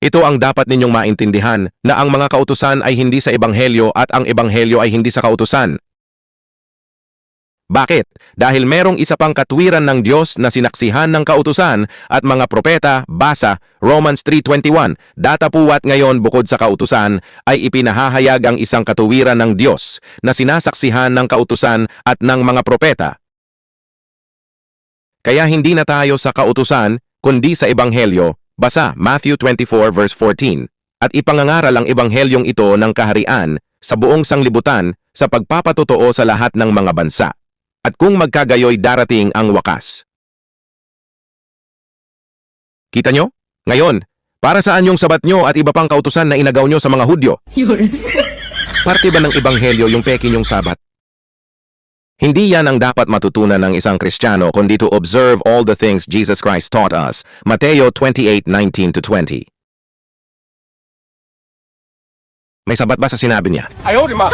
Ito ang dapat ninyong maintindihan na ang mga kautusan ay hindi sa ebanghelyo at ang ebanghelyo ay hindi sa kautusan. Bakit? Dahil merong isa pang katwiran ng Diyos na sinaksihan ng kautusan at mga propeta, basa, Romans 3:21, datapuwat ngayon bukod sa kautusan ay ipinahahayag ang isang katuwiran ng Diyos na sinasaksihan ng kautusan at ng mga propeta. Kaya hindi na tayo sa kautusan, kundi sa ebanghelyo, basa Matthew 24 verse 14, at ipangangaral ang ebanghelyong ito ng kaharian sa buong sanglibutan sa pagpapatotoo sa lahat ng mga bansa. At kung magkagayoy darating ang wakas. Kita nyo? Ngayon, para saan yung sabat nyo at iba pang kautusan na inagaw nyo sa mga Hudyo? Parte ba ng ebanghelyo yung peke nyong sabat? Hindi yan ang dapat matutunan ng isang Kristiyano kundi to observe all the things Jesus Christ taught us. Mateo 28:19-20. May sabat ba sa sinabi niya? Ayaw, di ma.